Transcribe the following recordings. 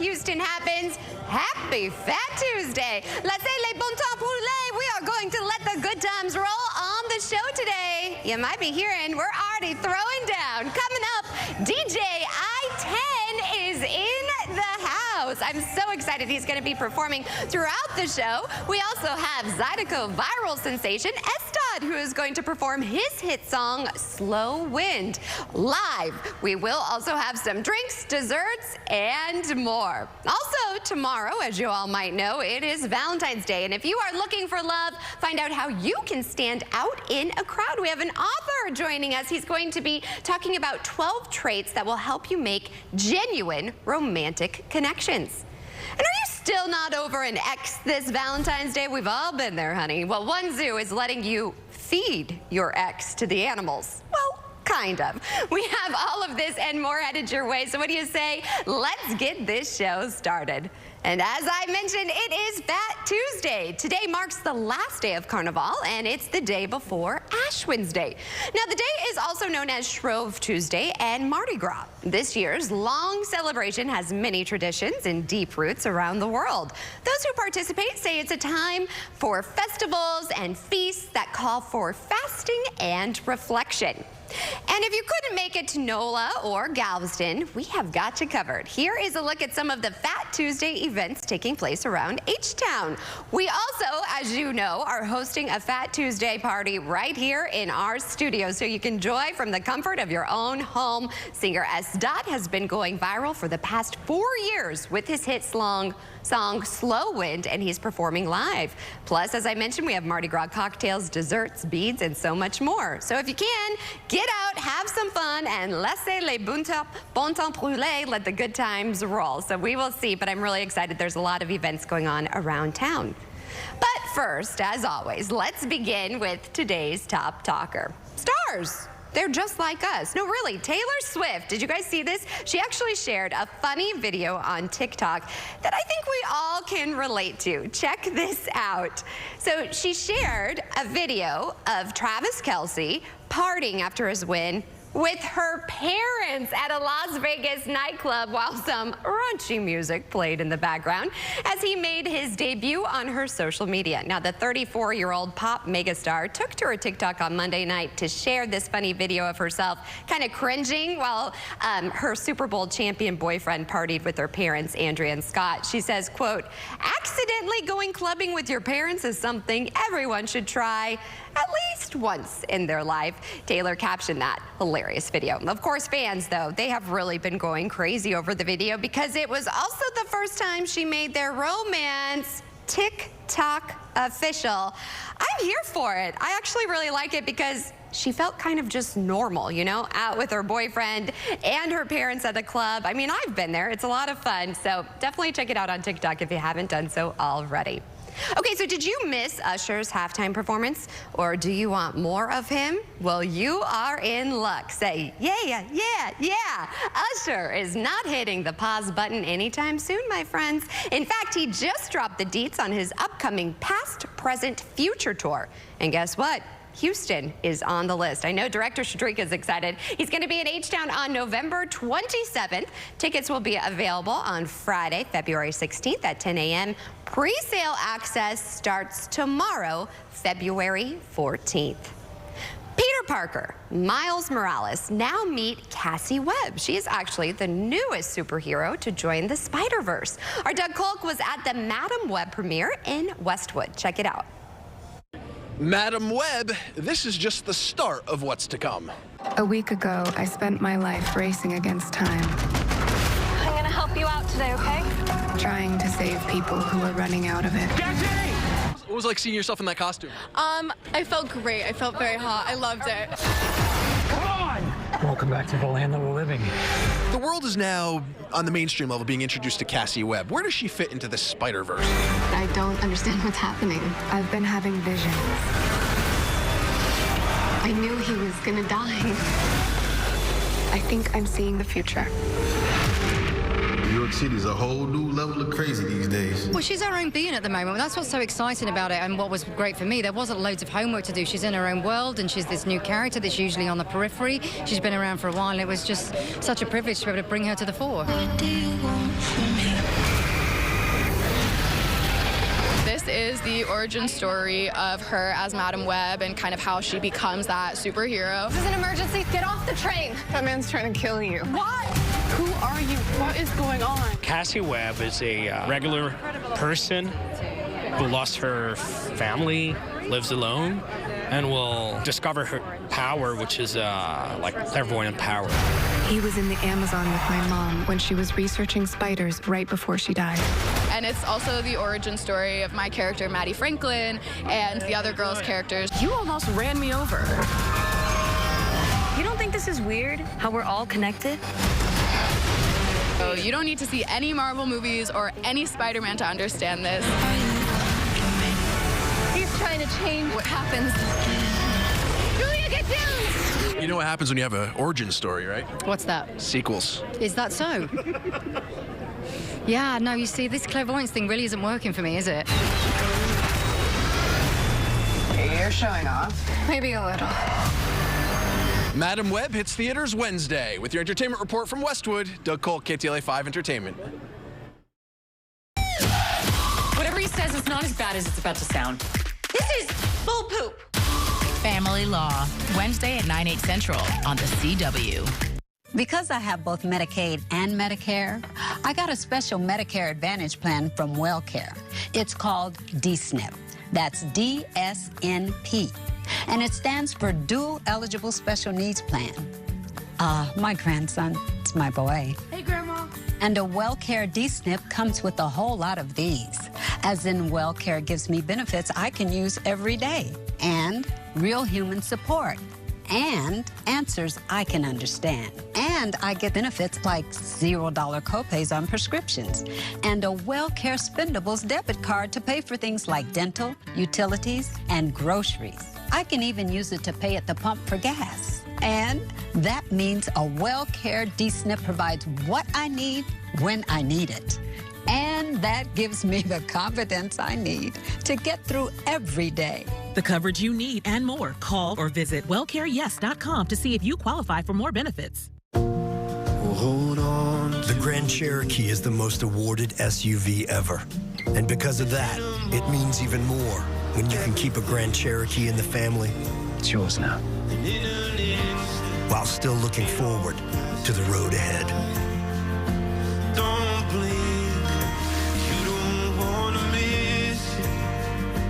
Houston happens. Happy Fat Tuesday. Laissez les bon temps brûler. We are going to let the good times roll on the show today. You might be hearing we're already throwing down. Coming up, DJ I-10 is in the house. I'm so excited he's going to be performing throughout the show. We also have Zydeco viral sensation Estad, who is going to perform his hit song, Slow Wind, live. We will also have some drinks, desserts, and more. Also, tomorrow, as you all might know, it is Valentine's Day. And if you are looking for love, find out how you can stand out in a crowd. We have an author joining us. He's going to be talking about 12 traits that will help you make genuine romantic connections. And are you still not over an ex this Valentine's Day? We've all been there, honey. Well, one zoo is letting you feed your ex to the animals. Well, kind of. We have all of this and more headed your way. So what do you say? Let's get this show started. And as I mentioned, it is Fat Tuesday. Today marks the last day of Carnival, and it's the day before Ash Wednesday. Now, the day is also known as Shrove Tuesday and Mardi Gras. This year's long celebration has many traditions and deep roots around the world. Those who participate say it's a time for festivals and feasts that call for fasting and reflection. And if you couldn't make it to NOLA or Galveston, we have got you covered. Here is a look at some of the Fat Tuesday events taking place around H-Town. We also, as you know, are hosting a Fat Tuesday party right here in our studio, so you can enjoy from the comfort of your own home. Singer Estad has been going viral for the past 4 years with his hit song Slow Wind, and he's performing live. Plus, as I mentioned, we have Mardi Gras cocktails, desserts, beads, and so much more. So if you can, get out, have some fun, and laissez les bon temps brûler, let the good times roll. So we will see, but I'm really excited. There's a lot of events going on around town. But first, as always, let's begin with today's top talker. Stars. They're just like us. No, really, Taylor Swift. Did you guys see this? She actually shared a funny video on TikTok that I think we all can relate to. Check this out. So she shared a video of Travis Kelce partying after his win with her parents at a Las Vegas nightclub while some raunchy music played in the background as he made his debut on her social media. Now, the 34-year-old pop megastar took to her TikTok on Monday night to share this funny video of herself kind of cringing while her Super Bowl champion boyfriend partied with her parents, Andrea and Scott. She says, quote, "Accidentally going clubbing with your parents is something everyone should try at least once in their life." Taylor captioned that hilarious video. Of course, fans, though, they have really been going crazy over the video because it was also the first time she made their romance TikTok official. I'm here for it. I actually really like it because she felt kind of just normal, you know, out with her boyfriend and her parents at a club. I mean, I've been there. It's a lot of fun. So definitely check it out on TikTok if you haven't done so already. Okay, so did you miss Usher's halftime performance, or do you want more of him? Well, you are in luck. Say, yeah. Usher is not hitting the pause button anytime soon, my friends. In fact, he just dropped the deets on his upcoming Past, Present, Future tour. And guess what? Houston is on the list. I know director Shadrick is excited. He's going to be in H-Town on November 27th. Tickets will be available on Friday, February 16th at 10 a.m. Pre-sale access starts tomorrow, February 14th. Peter Parker, Miles Morales, now meet Cassie Webb. She is actually the newest superhero to join the Spider-Verse. Our Doug Kolk was at the Madam Web premiere in Westwood. Check it out. Madam Web, this is just the start of what's to come. A week ago, I spent my life racing against time. I'm gonna help you out today, okay? Trying to save people who are running out of it. What was it like seeing yourself in that costume? I felt great. I felt very hot. I loved it. Welcome back to the land that we're living. The world is now, on the mainstream level, being introduced to Cassie Webb. Where does she fit into the Spider-Verse? I don't understand what's happening. I've been having visions. I knew he was gonna die. I think I'm seeing the future. New York City is a whole new level of crazy these days. Well, she's her own being at the moment. That's what's so exciting about it, and what was great for me. There wasn't loads of homework to do. She's in her own world, and she's this new character that's usually on the periphery. She's been around for a while, and it was just such a privilege to be able to bring her to the fore. What do you want from me? is the origin story of her as Madam Web and kind of how she becomes that superhero. This is an emergency. Get off the train. That man's trying to kill you. Why? Who are you? What is going on? Cassie Webb is a regular person who lost her family, lives alone, and will discover her power, which is like clairvoyant power. He was in the Amazon with my mom when she was researching spiders right before she died. And it's also the origin story of my character, Maddie Franklin, and the other girls' characters. You almost ran me over. You don't think this is weird? How we're all connected? So you don't need to see any Marvel movies or any Spider-Man to understand this. He's trying to change what happens. Julia, get down! You know what happens when you have an origin story, right? What's that? Sequels. Is that so? Yeah, no, you see, this clairvoyance thing really isn't working for me, is it? You're showing off. Maybe a little. Madam Web hits theaters Wednesday. With your entertainment report from Westwood, Doug Cole, KTLA 5 Entertainment. Whatever he says, it's not as bad as it's about to sound. This is bull poop. Family Law, Wednesday at 9/8 Central on the CW. Because I have both Medicaid and Medicare, I got a special Medicare Advantage plan from WellCare. It's called DSNP. That's DSNP. And it stands for Dual Eligible Special Needs Plan. My grandson, it's my boy. Hey, Grandma. And a WellCare DSNP comes with a whole lot of these. As in, WellCare gives me benefits I can use every day. And real human support. And answers I can understand. And I get benefits like $0 copays on prescriptions. And a WellCare Spendables debit card to pay for things like dental, utilities, and groceries. I can even use it to pay at the pump for gas. And that means a WellCare DSNP provides what I need when I need it. And that gives me the confidence I need to get through every day. The coverage you need and more. Call or visit wellcareyes.com to see if you qualify for more benefits. Hold on. The Grand Cherokee is the most awarded SUV ever. And because of that, it means even more when you can keep a Grand Cherokee in the family. It's yours now. While still looking forward to the road ahead.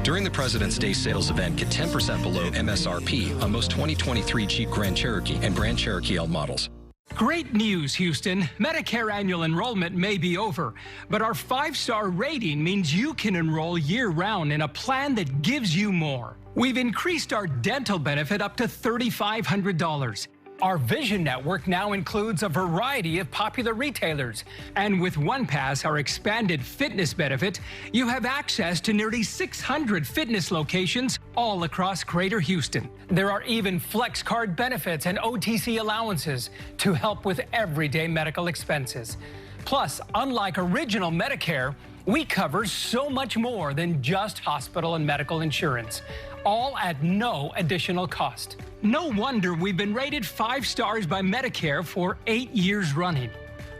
During the President's Day sales event, get 10% below MSRP on most 2023 Jeep Grand Cherokee and Grand Cherokee L models. Great news, Houston. Medicare annual enrollment may be over, but our 5-star rating means you can enroll year-round in a plan that gives you more. We've increased our dental benefit up to $3,500. Our Vision Network now includes a variety of popular retailers. And with OnePass, our expanded fitness benefit, you have access to nearly 600 fitness locations all across Greater Houston. There are even Flex Card benefits and OTC allowances to help with everyday medical expenses. Plus, unlike original Medicare, we cover so much more than just hospital and medical insurance, all at no additional cost. No wonder we've been rated 5 stars by Medicare for 8 years running.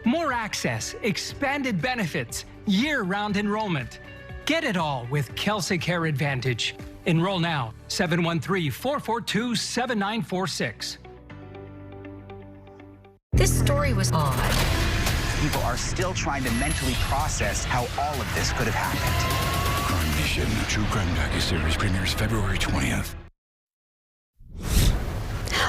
More access, expanded benefits, year-round enrollment. Get it all with Kelsey Care Advantage. Enroll now, 713-442-7946. This story was odd. People are still trying to mentally process how all of this could have happened. Crime Nation, a true crime docuseries premieres February 20th.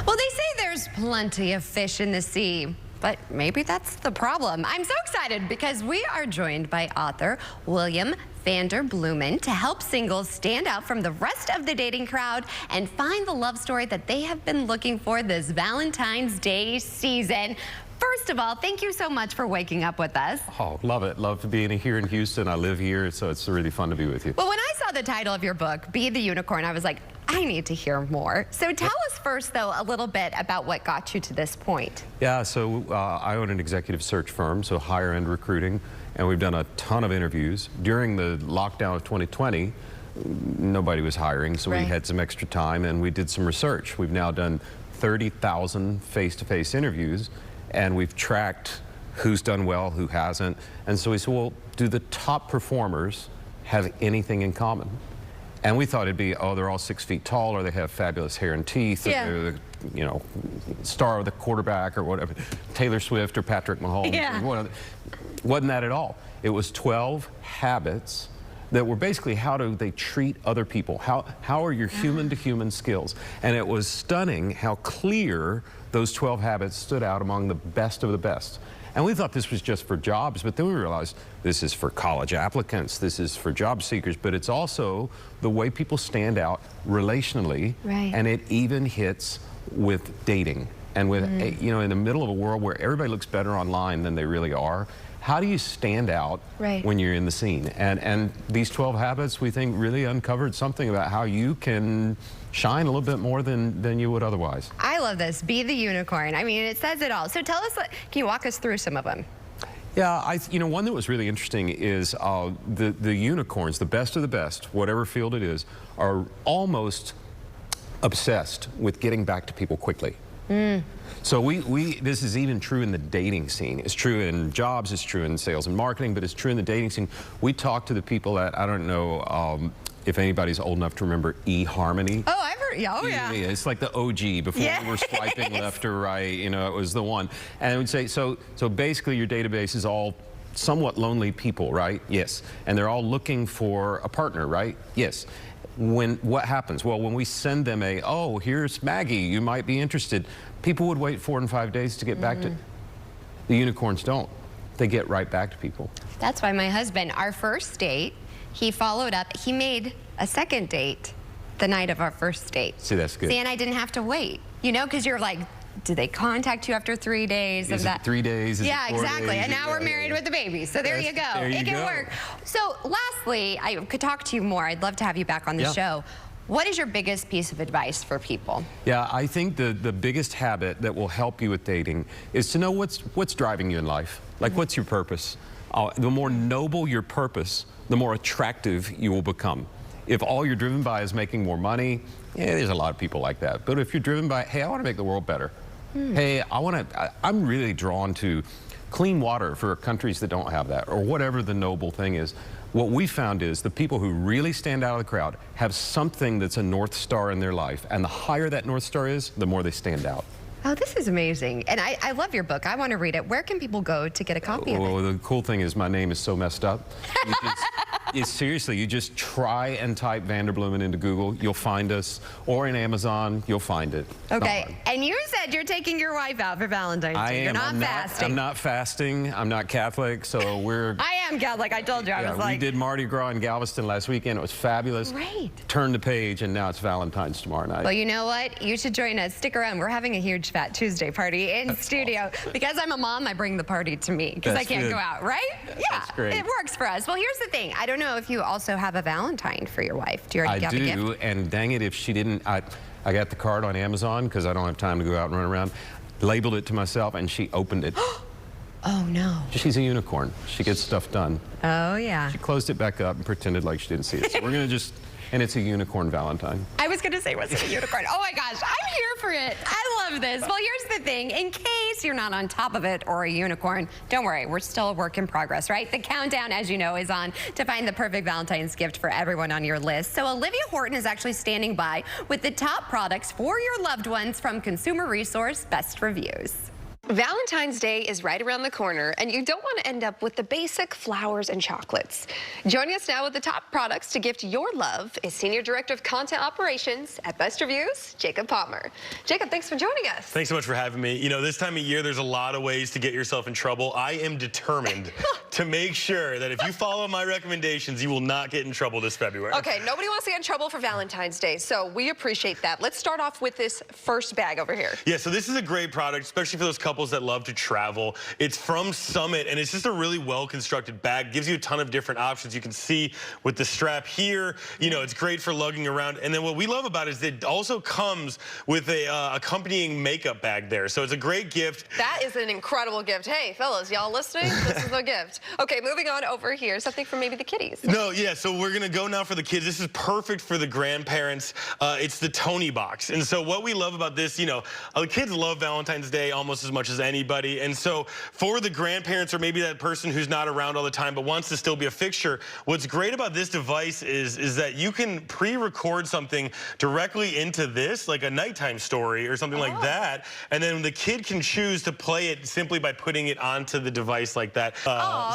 Well, they say there's plenty of fish in the sea, but maybe that's the problem. I'm so excited because we are joined by author William Vander Blumen to help singles stand out from the rest of the dating crowd and find the love story that they have been looking for this Valentine's Day season. First of all, thank you so much for waking up with us. Oh, love it. Love being here in Houston. I live here, so it's really fun to be with you. Well, when I saw the title of your book, Be the Unicorn, I was like, I need to hear more. So tell us first, though, a little bit about what got you to this point. Yeah, so I own an executive search firm, so higher-end recruiting, and we've done a ton of interviews. During the lockdown of 2020, nobody was hiring, so we had some extra time, and we did some research. We've now done 30,000 face-to-face interviews, and we've tracked who's done well, who hasn't. And so we said, well, do the top performers have anything in common. And we thought it'd be, oh, they're all 6 feet tall, or they have fabulous hair and teeth, or they're the, you know, star of the quarterback or whatever, Taylor Swift or Patrick Mahomes. Yeah. Or wasn't that at all. It was 12 habits that were basically how do they treat other people? How are your human-to-human skills? And it was stunning how clear those 12 habits stood out among the best of the best. And we thought this was just for jobs, but then we realized this is for college applicants, this is for job seekers, but it's also the way people stand out relationally, and it even hits with dating. And with, you know, in the middle of a world where everybody looks better online than they really are, how do you stand out when you're in the scene? And these 12 habits, we think, really uncovered something about how you can shine a little bit more than you would otherwise. I love this. Be the unicorn. I mean, it says it all. So tell us, can you walk us through some of them? Yeah, you know, one that was really interesting is the unicorns, the best of the best, whatever field it is, are almost obsessed with getting back to people quickly. So this is even true in the dating scene. It's true in jobs, it's true in sales and marketing, but it's true in the dating scene. We talk to the people at, I don't know if anybody's old enough to remember eHarmony. Oh, I've heard, yeah. It's like the OG before we were swiping left or right, you know, it was the one. And I would say, so basically your database is all somewhat lonely people, right? Yes. And they're all looking for a partner, right? Yes. What happens? Well, when we send them oh, here's Maggie, you might be interested, people would wait 4 and 5 days to get back to. The unicorns don't. They get right back to people. That's why my husband, our first date, he followed up. He made a second date the night of our first date. See, that's good. See, and I didn't have to wait, you know, because you're like, did they contact you after 3 days of that? 3 days? Is yeah, it 4 exactly. days? And now we're married with the baby. So there you go. It can work. So lastly, I could talk to you more. I'd love to have you back on the show. What is your biggest piece of advice for people? Yeah, I think the biggest habit that will help you with dating is to know what's driving you in life. Like, what's your purpose? The more noble your purpose, the more attractive you will become. If all you're driven by is making more money, there's a lot of people like that. But if you're driven by, hey, I want to make the world better. Hey, I'm really drawn to clean water for countries that don't have that, or whatever the noble thing is. What we found is the people who really stand out of the crowd have something that's a North Star in their life. And the higher that North Star is, the more they stand out. Oh, this is amazing. And I love your book. I want to read it. Where can people go to get a copy of it? Well, the cool thing is my name is so messed up. Seriously, you just try and type Vanderbloemen into Google. You'll find us. Or in Amazon, you'll find it. Okay. And you said you're taking your wife out for Valentine's Day. You're not fasting. I'm not fasting. I'm not Catholic, so we're... I am Catholic. I told you. I was like... We did Mardi Gras in Galveston last weekend. It was fabulous. Great. Turned the page, and now it's Valentine's tomorrow night. Well, you know what? You should join us. Stick around. We're having a huge Fat Tuesday party in studio. Awesome. Because I'm a mom, I bring the party to me because I can't go out, right? Yeah, that's great. It works for us. Well, here's the thing. I don't know if you also have a Valentine for your wife. Do you already have a gift? I do, and dang it, if she didn't, I got the card on Amazon because I don't have time to go out and run around. Labeled it to myself, and she opened it. Oh, no. She's a unicorn. She gets stuff done. Oh, yeah. She closed it back up and pretended like she didn't see it. So we're going to just... And it's a unicorn Valentine. I was going to say, was it a unicorn? Oh my gosh, I'm here for it. I love this. Well, here's the thing. In case you're not on top of it or a unicorn, don't worry. We're still a work in progress, right? The countdown, as you know, is on to find the perfect Valentine's gift for everyone on your list. So Olivia Horton is actually standing by with the top products for your loved ones from Consumer Resource Best Reviews. Valentine's Day is right around the corner, and you don't want to end up with the basic flowers and chocolates. Joining us now with the top products to gift your love is Senior Director of Content Operations at Best Reviews, Jacob Palmer. Jacob, thanks for joining us. Thanks so much for having me. You know, this time of year, there's a lot of ways to get yourself in trouble. I am determined to make sure that if you follow my recommendations, you will not get in trouble this February. Okay, nobody wants to get in trouble for Valentine's Day, so we appreciate that. Let's start off with this first bag over here. Yeah, so this is a great product, especially for those couples that love to travel. It's from Summit, and it's just a really well-constructed bag. Gives you a ton of different options. You can see with the strap here, you know, it's great for lugging around. And then what we love about it is it also comes with a accompanying makeup bag there. So it's a great gift. That is an incredible gift. Hey, fellas, y'all listening? This is a gift. Okay, moving on over here. Something for maybe the kiddies. No, yeah, so we're going to go now for the kids. This is perfect for the grandparents. It's the Tony box. And so what we love about this, you know, the kids love Valentine's Day almost as much much as anybody. And so for the grandparents or maybe that person who's not around all the time but wants to still be a fixture, what's great about this device is that you can pre-record something directly into this, like a nighttime story or something like that, and then the kid can choose to play it simply by putting it onto the device like that.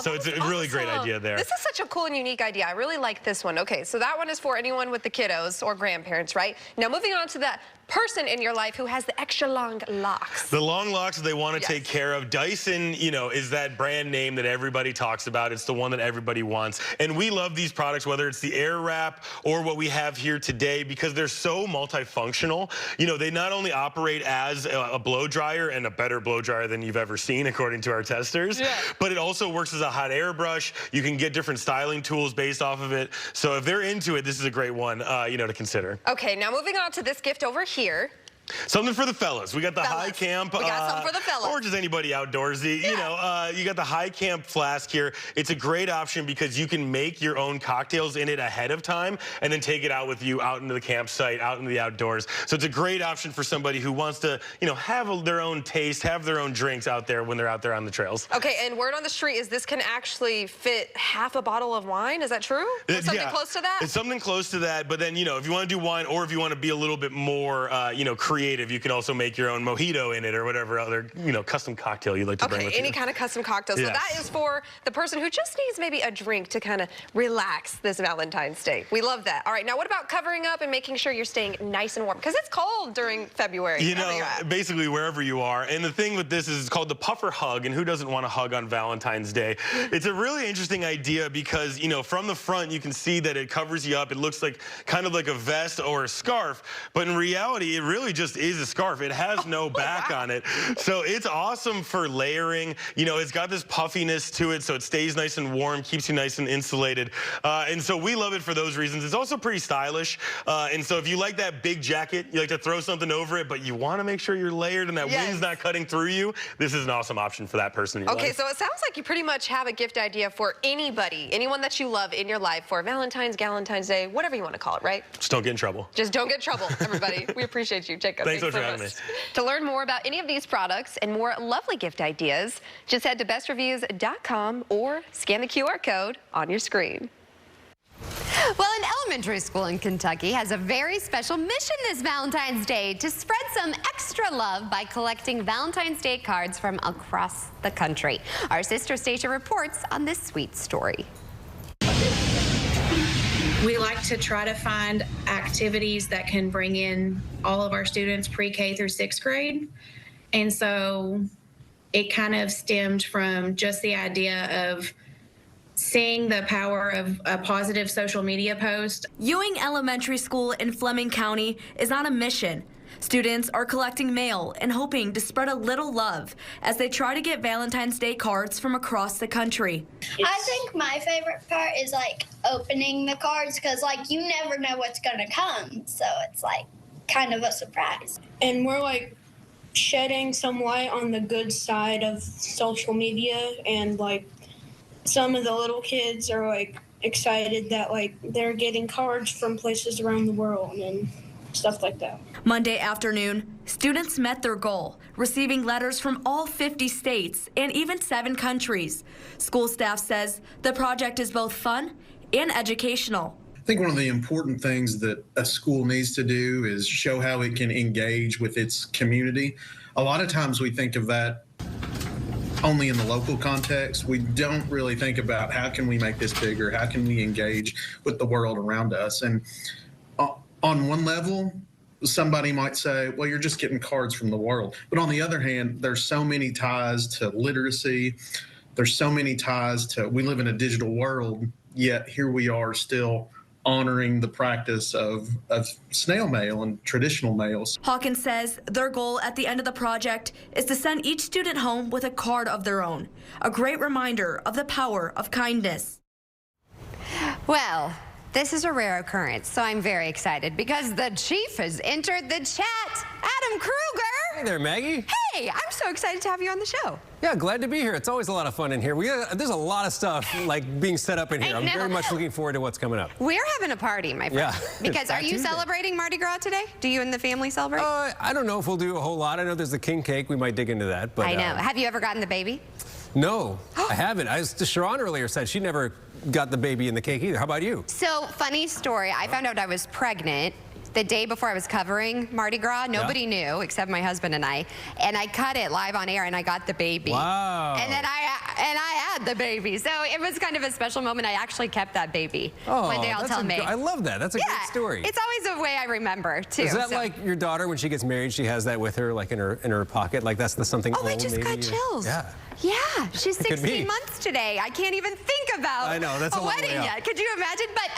So it's a really great idea there. This is such a cool and unique idea. I really like this one. Okay, so that one is for anyone with the kiddos or grandparents, right? Now moving on to that person in your life who has the extra long locks. The long locks they want to take care of. Dyson, you know, is that brand name that everybody talks about. It's the one that everybody wants. And we love these products, whether it's the Airwrap or what we have here today, because they're so multifunctional. You know, they not only operate as a blow dryer, and a better blow dryer than you've ever seen, according to our testers, but it also works as a hot air brush. You can get different styling tools based off of it. So if they're into it, this is a great one, you know, to consider. Okay, now moving on to this gift over here. Something for the fellas. We got the High Camp. We got something for the fellas. Or just anybody outdoorsy. You know, you got the High Camp flask here. It's a great option because you can make your own cocktails in it ahead of time and then take it out with you out into the campsite, out into the outdoors. So it's a great option for somebody who wants to, you know, have their own taste, have their own drinks out there when they're out there on the trails. Okay, and word on the street is this can actually fit half a bottle of wine. Is that true? Or something close to that? It's something close to that, but then, you know, if you want to do wine or if you want to be a little bit more, you know, creative, you can also make your own mojito in it or whatever other, you know, custom cocktail you'd like to bring with you. Any kind of custom cocktail. So that is for the person who just needs maybe a drink to kind of relax this Valentine's Day. We love that. All right, now what about covering up and making sure you're staying nice and warm? Because it's cold during February. You know, basically wherever you are. And the thing with this is it's called the puffer hug, and who doesn't want to hug on Valentine's Day? It's a really interesting idea because, you know, from the front you can see that it covers you up. It looks like kind of like a vest or a scarf, but in reality it really just is a scarf. It has no back on it. So it's awesome for layering. You know, it's got this puffiness to it so it stays nice and warm, keeps you nice and insulated. And so we love it for those reasons. It's also pretty stylish. And so if you like that big jacket, you like to throw something over it, but you want to make sure you're layered and that wind's not cutting through you, this is an awesome option for that person in your life. So it sounds like you pretty much have a gift idea for anybody, anyone that you love in your life for Valentine's, Galentine's Day, whatever you want to call it, right? Just don't get in trouble. Just don't get in trouble, everybody. We appreciate you, Jacob. Thanks so much for having me. To learn more about any of these products and more lovely gift ideas, just head to bestreviews.com or scan the QR code on your screen. Well, an elementary school in Kentucky has a very special mission this Valentine's Day to spread some extra love by collecting Valentine's Day cards from across the country. Our sister station reports on this sweet story. We like to try to find activities that can bring in all of our students pre-K through 6th grade. And so it kind of stemmed from just the idea of seeing the power of a positive social media post. Ewing Elementary School in Fleming County is on a mission. Students are collecting mail and hoping to spread a little love as they try to get Valentine's Day cards from across the country. I think my favorite part is like opening the cards because like you never know what's gonna come, so it's like kind of a surprise. And we're like shedding some light on the good side of social media, and like some of the little kids are like excited that like they're getting cards from places around the world and stuff like that. Monday afternoon, students met their goal, receiving letters from all 50 states and even 7 countries. School staff says the project is both fun and educational. I think one of the important things that a school needs to do is show how it can engage with its community. A lot of times we think of that only in the local context. We don't really think about how can we make this bigger? How can we engage with the world around us? And on one level, somebody might say, well, you're just getting cards from the world. But on the other hand, there's so many ties to literacy. There's so many ties to, we live in a digital world, yet here we are still honoring the practice of snail mail and traditional mails. Hawkins says their goal at the end of the project is to send each student home with a card of their own, a great reminder of the power of kindness. Well, this is a rare occurrence, so I'm very excited because the chief has entered the chat. Adam Kruger. Hey there, Maggie. Hey, Hey, I'm so excited to have you on the show. Yeah, glad to be here. It's always a lot of fun in here. There's a lot of stuff like being set up in here. I'm very much looking forward to what's coming up. We're having a party, my friend. Yeah. Because are you celebrating Mardi Gras today? Do you and the family celebrate? I don't know if we'll do a whole lot. I know there's the king cake. We might dig into that. But I know. Have you ever gotten the baby? No, I haven't. Sharon earlier said she never got the baby in the cake either. How about you? So, funny story. I found out I was pregnant the day before I was covering Mardi Gras. Nobody knew except my husband and I cut it live on air and I got the baby. Wow. And then I had the baby. So it was kind of a special moment. I actually kept that baby. One day I'll tell me. I love that. That's a great story. It's always a way I remember too. Is that like your daughter when she gets married, she has that with her like in her pocket? Like that's something I just got chills. Yeah. Yeah, she's 16 months today. I can't even think about a wedding yet. Could you imagine? But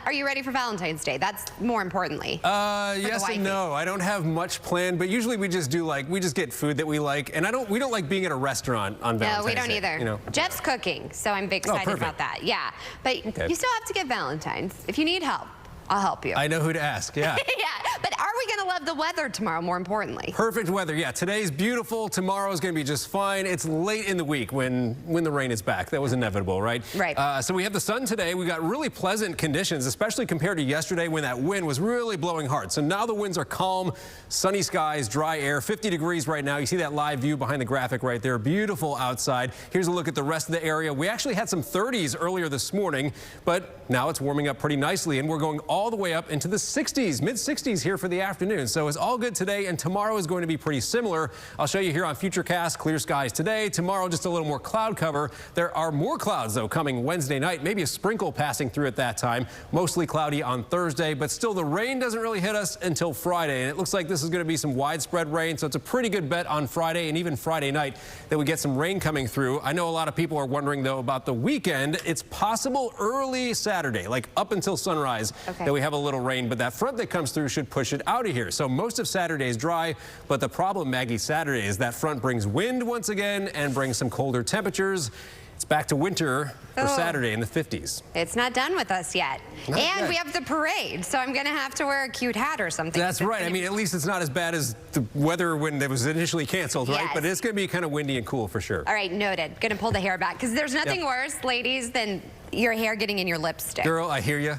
are you ready for Valentine's Day? That's more importantly. Yes and no. I don't have much planned, but usually we just get food that we like, and we don't like being at a restaurant on Valentine's Day. No, we don't either. You know? Jeff's cooking, so I'm big excited about that. Yeah, but you still have to get Valentine's. If you need help, I'll help you. I know who to ask, yeah. Yeah, but are we going to love the weather tomorrow, more importantly? Perfect weather, yeah. Today's beautiful. Tomorrow's going to be just fine. It's late in the week when the rain is back. That was inevitable, right? Right. So we have the sun today. We got really pleasant conditions, especially compared to yesterday when that wind was really blowing hard. So now the winds are calm, sunny skies, dry air, 50 degrees right now. You see that live view behind the graphic right there. Beautiful outside. Here's a look at the rest of the area. We actually had some 30s earlier this morning, but now it's warming up pretty nicely, and we're going all the way up into the 60s, mid-60s here for the afternoon. So it's all good today, and tomorrow is going to be pretty similar. I'll show you here on Futurecast, clear skies today. Tomorrow, just a little more cloud cover. There are more clouds, though, coming Wednesday night. Maybe a sprinkle passing through at that time. Mostly cloudy on Thursday, but still the rain doesn't really hit us until Friday, and it looks like this is going to be some widespread rain, so it's a pretty good bet on Friday and even Friday night that we get some rain coming through. I know a lot of people are wondering, though, about the weekend. It's possible early Saturday, like up until sunrise, that we have a little rain, but that front that comes through should push it out of here. So most of Saturday is dry, but the problem, Maggie, Saturday is that front brings wind once again and brings some colder temperatures. It's back to winter for Saturday in the 50s. It's not done with us yet. Not yet. We have the parade, so I'm going to have to wear a cute hat or something. That's right. I mean, at least it's not as bad as the weather when it was initially canceled, right? Yes. But it's going to be kind of windy and cool for sure. All right, noted. Going to pull the hair back, because there's nothing worse, ladies, than your hair getting in your lipstick. Girl, I hear you.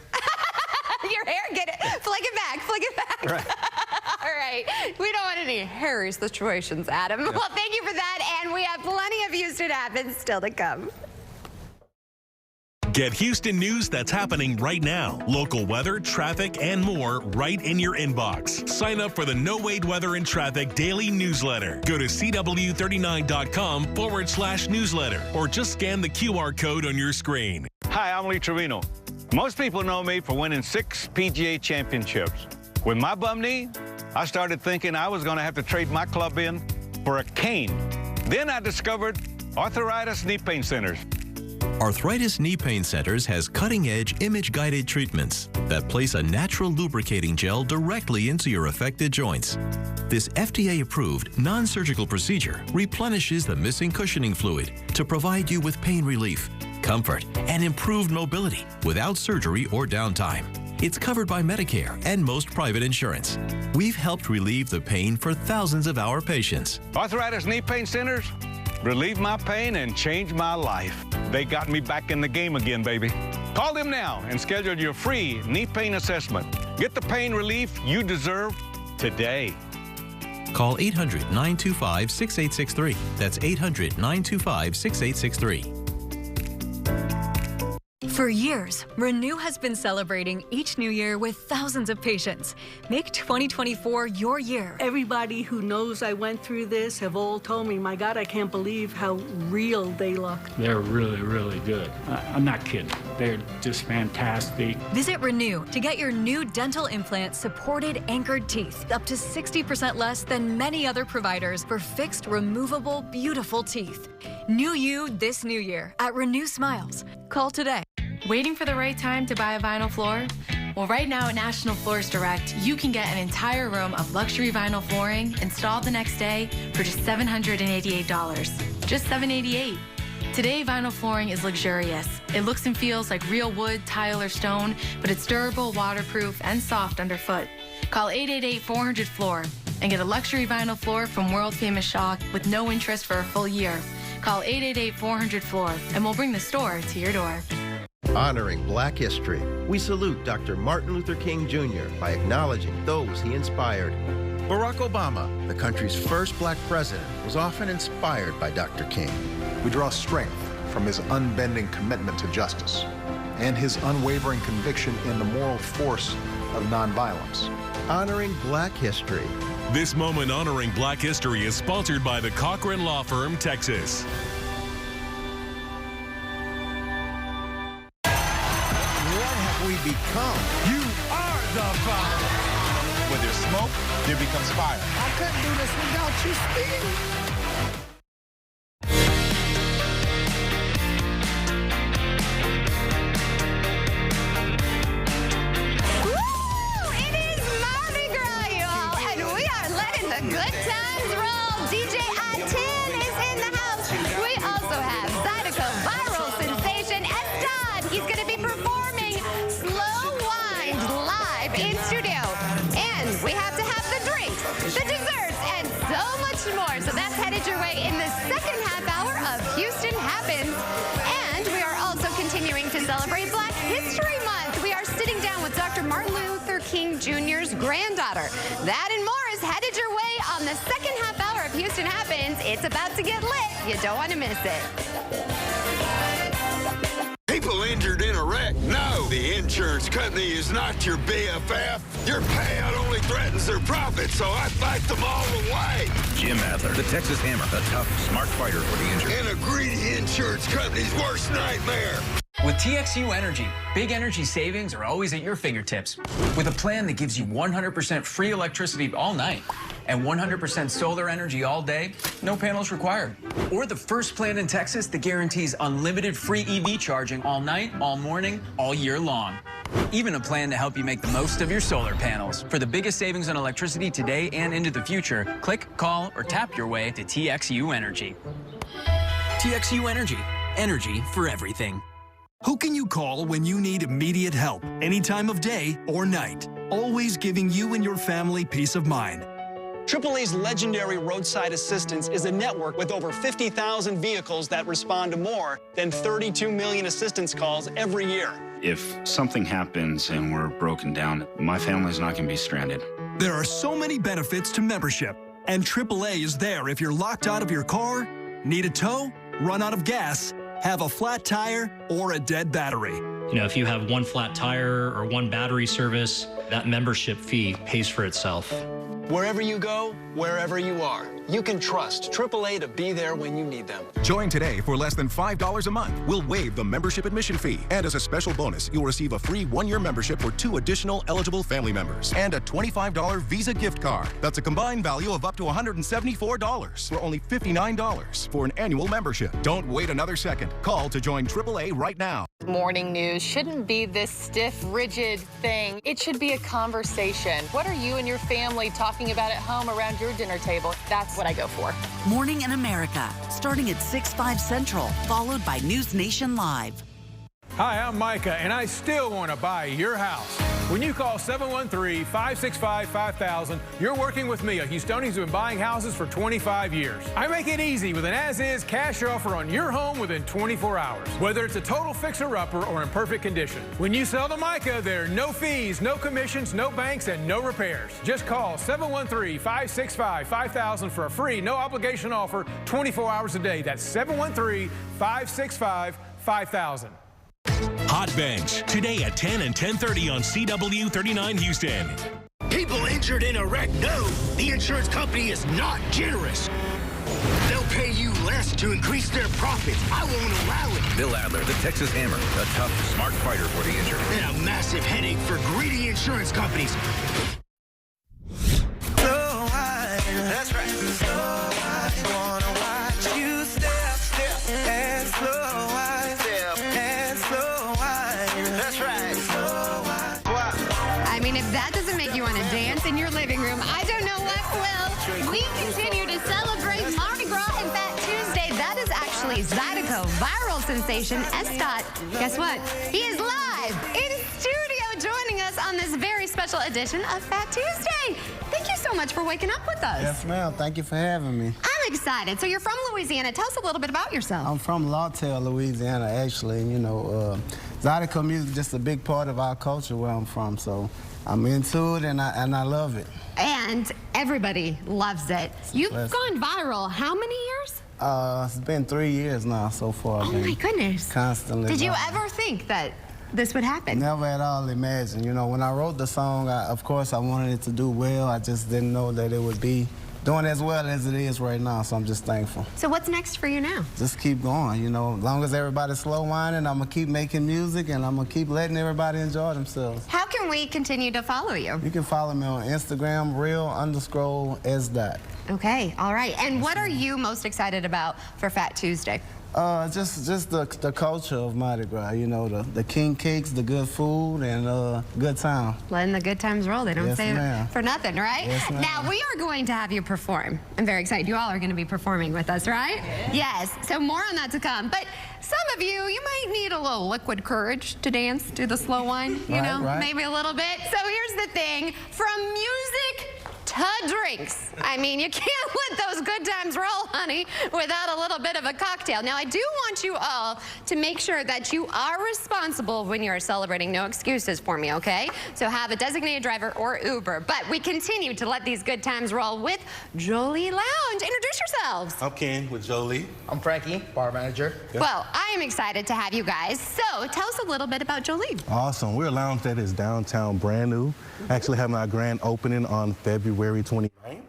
Your hair, get it. Flick it back, flick it back. Right. All right. We don't want any hairy situations, Adam. Yeah. Well, thank you for that, and we have plenty of Houston happens still to come. Get Houston news that's happening right now. Local weather, traffic, and more right in your inbox. Sign up for the No Wait Weather and Traffic Daily Newsletter. Go to CW39.com/newsletter or just scan the QR code on your screen. Hi, I'm Lee Trevino. Most people know me for winning 6 PGA championships. With my bum knee, I started thinking I was going to have to trade my club in for a cane. Then I discovered Arthritis Knee Pain Centers. Arthritis Knee Pain Centers has cutting-edge image-guided treatments that place a natural lubricating gel directly into your affected joints. This FDA-approved, non-surgical procedure replenishes the missing cushioning fluid to provide you with pain relief, comfort, and improved mobility without surgery or downtime. It's covered by Medicare and most private insurance. We've helped relieve the pain for thousands of our patients. Arthritis Knee Pain Centers relieve my pain and change my life. They got me back in the game again, baby. Call them now and schedule your free knee pain assessment. Get the pain relief you deserve today. Call 800-925-6863. That's 800-925-6863. For years, Renew has been celebrating each new year with thousands of patients. Make 2024 your year. Everybody who knows I went through this have all told me, my God, I can't believe how real they look. They're really, really good. I'm not kidding. They're just fantastic. Visit Renew to get your new dental implant supported anchored teeth, up to 60% less than many other providers for fixed, removable, beautiful teeth. New you this new year at Renew Smiles. Call today. Waiting for the right time to buy a vinyl floor? Well, right now at National Floors Direct, you can get an entire room of luxury vinyl flooring installed the next day for just $788. Just $788. Today, vinyl flooring is luxurious. It looks and feels like real wood, tile, or stone, but it's durable, waterproof, and soft underfoot. Call 888-400-FLOOR. and get a luxury vinyl floor from world-famous Shaw with no interest for a full year. Call 888-400-FLOOR, and we'll bring the store to your door. Honoring Black history, we salute Dr. Martin Luther King Jr. by acknowledging those he inspired. Barack Obama, the country's first black president, was often inspired by Dr. King. We draw strength from his unbending commitment to justice and his unwavering conviction in the moral force of nonviolence. Honoring Black history. This moment honoring Black history is sponsored by the Cochran Law Firm, Texas. What have we become? You are the fire. When there's smoke, there becomes fire. I couldn't do this without you, Steve. Good times roll. DJ I-10 is in the house. We also have Zydeco viral sensation Estad. He's going to be performing Slow Wind live in studio. And we have to have the drinks, the desserts, and so much more. So that's headed your way in the second half hour of Houston Happens. And we are also continuing to celebrate Black History Month. We are sitting down with Dr. Martin Luther King Jr.'s granddaughter. That and more is headed your way on the second half hour of Houston Happens. It's about to get lit. You don't want to miss it. People injured in a wreck? No, the insurance company is not your BFF. Your payout only threatens their profits, so I fight them all the way. Jim Adler, the Texas Hammer, a tough, smart fighter for the injured. And a greedy insurance company's worst nightmare. With TXU Energy, big energy savings are always at your fingertips. With a plan that gives you 100% free electricity all night and 100% solar energy all day, no panels required. Or the first plan in Texas that guarantees unlimited free EV charging all night, all morning, all year long. Even a plan to help you make the most of your solar panels. For the biggest savings on electricity today and into the future, click, call, or tap your way to TXU Energy. TXU Energy. Energy for everything. Who can you call when you need immediate help, any time of day or night? Always giving you and your family peace of mind. AAA's legendary roadside assistance is a network with over 50,000 vehicles that respond to more than 32 million assistance calls every year. If something happens and we're broken down, my family's not going to be stranded. There are so many benefits to membership, and AAA is there if you're locked out of your car, need a tow, run out of gas, have a flat tire, or a dead battery. You know, if you have one flat tire or one battery service, that membership fee pays for itself. Wherever you go, wherever you are, you can trust AAA to be there when you need them. Join today for less than $5 a month. We'll waive the membership admission fee. And as a special bonus, you'll receive a free 1-year membership for 2 additional eligible family members and a $25 Visa gift card. That's a combined value of up to $174 for only $59 for an annual membership. Don't wait another second. Call to join AAA right now. Morning news shouldn't be this stiff, rigid thing. It should be a conversation. What are you and your family talking about at home around your dinner table? That's what I go for. Morning in America, starting at 6/5 Central, followed by News Nation Live. Hi, I'm Micah, and I still want to buy your house. When you call 713-565-5000, you're working with me, a Houstonian who's been buying houses for 25 years. I make it easy with an as-is cash offer on your home within 24 hours, whether it's a total fixer-upper or in perfect condition. When you sell to Micah, there are no fees, no commissions, no banks, and no repairs. Just call 713-565-5000 for a free, no-obligation offer 24 hours a day. That's 713-565-5000. Hot Bench, today at 10 and 10:30 on CW 39 Houston. People injured in a wreck know the insurance company is not generous. They'll pay you less to increase their profits. I won't allow it. Bill Adler, the Texas Hammer, a tough, smart fighter for the injured. And a massive headache for greedy insurance companies. That's right. Wanna watch you step, and slow wine, and slow wine. That's right. Slow wine. I mean, if that doesn't make you want to dance in your living room, I don't know what will. We continue to celebrate Mardi Gras and Fat Tuesday. That is actually Zydeco viral sensation Estad. Guess what? He is live in studio joining us us on this very special edition of Fat Tuesday. Thank you so much for waking up with us. Yes, ma'am. Thank you for having me. I'm excited. So you're from Louisiana. Tell us a little bit about yourself. I'm from Lawtell, Louisiana, actually. You know, Zydeco music is just a big part of our culture where I'm from. So I'm into it, and I love it. And everybody loves it. You've gone viral how many years? It's been 3 years now so far. Oh, my goodness. Constantly. Did you ever think that this would happen? Never at all imagined. You know, when I wrote the song, of course, I wanted it to do well. I just didn't know that it would be doing as well as it is right now, so I'm just thankful. So what's next for you now? Just keep going, you know. As long as everybody's slow winding, I'm going to keep making music, and I'm going to keep letting everybody enjoy themselves. How can we continue to follow you? You can follow me on Instagram, real_s. Okay, all right. And what are you most excited about for Fat Tuesday? Just the culture of Mardi Gras, you know, the king cakes, the good food, and good time. Letting the good times roll. They don't say it for nothing, right? Yes, now, we are going to have you perform. I'm very excited. You all are going to be performing with us, right? Yes. So more on that to come. But some of you might need a little liquid courage to dance, do the slow wine, you know, maybe a little bit. So here's the thing. From music to drinks. I mean, you can't let those good times roll, honey, without a little bit of a cocktail. Now, I do want you all to make sure that you are responsible when you're celebrating. No excuses for me, okay? So have a designated driver or Uber. But we continue to let these good times roll with Jolie Lounge. Introduce yourselves. I'm Ken with Jolie. I'm Frankie, bar manager. Well, I am excited to have you guys. So tell us a little bit about Jolie. Awesome. We're a lounge that is downtown, brand new. Actually having our grand opening on February 29th.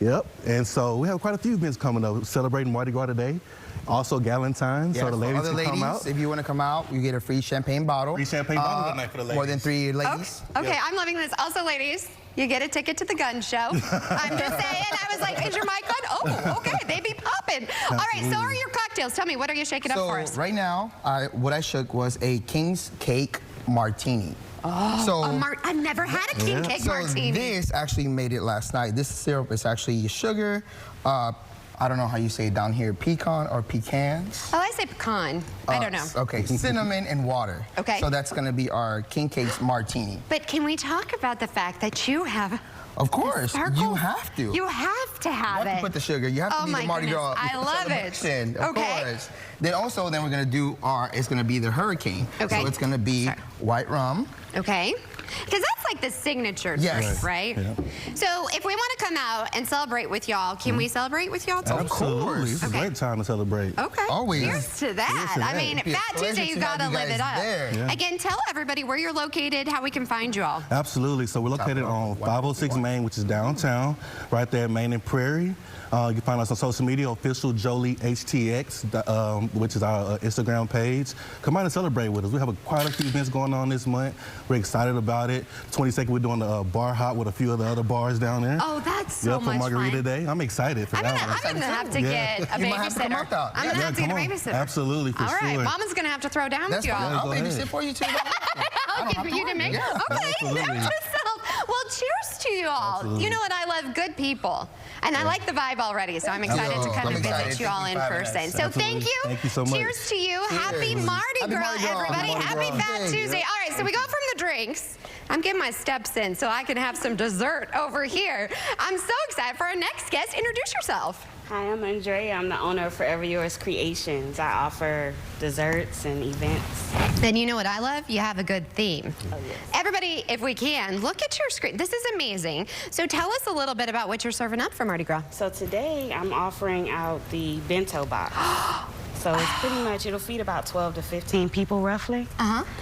Yep. And so we have quite a few events coming up. Celebrating Mardi Gras today. Also Galentine's, so the ladies can come out. If you want to come out, you get a free champagne bottle. Free champagne bottle tonight for the ladies. More than 3 ladies. Okay, I'm loving this. Also, ladies, you get a ticket to the gun show. I'm just saying. I was like, is your mic on? Oh, okay, they be popping. All right, so are your cocktails? Tell me, what are you shaking up for us? Right now, what I shook was a King's Cake Martini. Oh, so I've never had a king cake martini. This actually made it last night. This syrup is actually sugar. I don't know how you say it down here, pecan or pecans. Oh, I say pecan. I don't know. Okay, cinnamon and water. Okay. So that's going to be our King Cakes Martini. But can we talk about the fact that you have... Of course, you have to. You have to have it. You have to put the sugar. You have to be the Mardi Gras. I love it. Of course. Then also, we're going to do it's going to be the Hurricane. Okay. So it's going to be white rum. Okay. Because that's like the signature drink, right? Yeah. So if we want to come out and celebrate with y'all, can we celebrate with y'all too? Absolutely. It's a great time to celebrate. Okay. Always. Cheers to that. I mean, Fat Tuesday, you got to live it up. Yeah. Again, tell everybody where you're located, how we can find you all. Absolutely. So we're located on 506 Main, which is downtown, right there at Main and Prairie. You can find us on social media, official Jolie HTX, which is our Instagram page. Come out and celebrate with us. We have quite a few events going on this month. We're excited about it. 22nd, we're doing the bar hop with a few of the other bars down there. Oh, that's so much for Margarita fun. Day. I'm excited for that one. I'm going to have to get a babysitter. I'm going to have to get a babysitter. Absolutely, for sure. All right, Mama's going to have to throw down with you all. I'll babysit for you too. Okay, for you to make? Okay, note to self. Well, cheers to you all. Absolutely. You know what? I love good people. And I like the vibe already, so I'm excited to come and visit you all in person. So thank you. Thank you so much. Cheers to you. Happy Mardi Gras, everybody. Happy Fat Tuesday. All right, so we go from the drinks. I'm getting my steps in so I can have some dessert over here. I'm so excited for our next guest. Introduce yourself. Hi, I'm Andrea. I'm the owner of Forever Yours Creations. I offer desserts and events. Then you know what I love? You have a good theme. Oh, yes. Everybody, if we can, look at your screen. This is amazing. So tell us a little bit about what you're serving up for Mardi Gras. So today I'm offering out the bento box. So it's pretty much, it'll feed about 12 to 15 people roughly.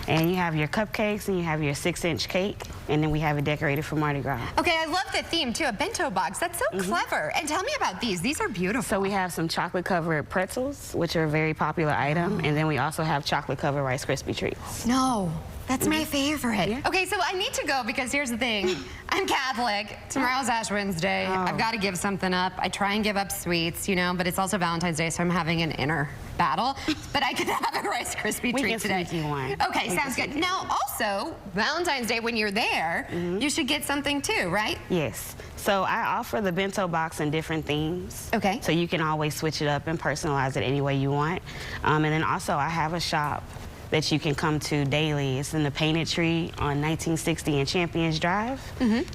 And you have your cupcakes and you have your 6-inch cake. And then we have it decorated for Mardi Gras. Okay, I love the theme too, a bento box. That's so clever. And tell me about these. These are beautiful. So we have some chocolate covered pretzels, which are a very popular item. And then we also have chocolate covered Rice Krispie treats. No. That's my favorite. Yeah. Okay, so I need to go because here's the thing. I'm Catholic. Tomorrow's Ash Wednesday. I've got to give something up. I try and give up sweets, you know, but it's also Valentine's Day, so I'm having an inner battle. But I could have a Rice Krispie treat today. We can you one. Okay, sounds good. Now, also, Valentine's Day, when you're there, you should get something too, right? Yes. So I offer the bento box in different themes. Okay. So you can always switch it up and personalize it any way you want. And then also I have a shop that you can come to daily. It's in the Painted Tree on 1960 and Champions Drive.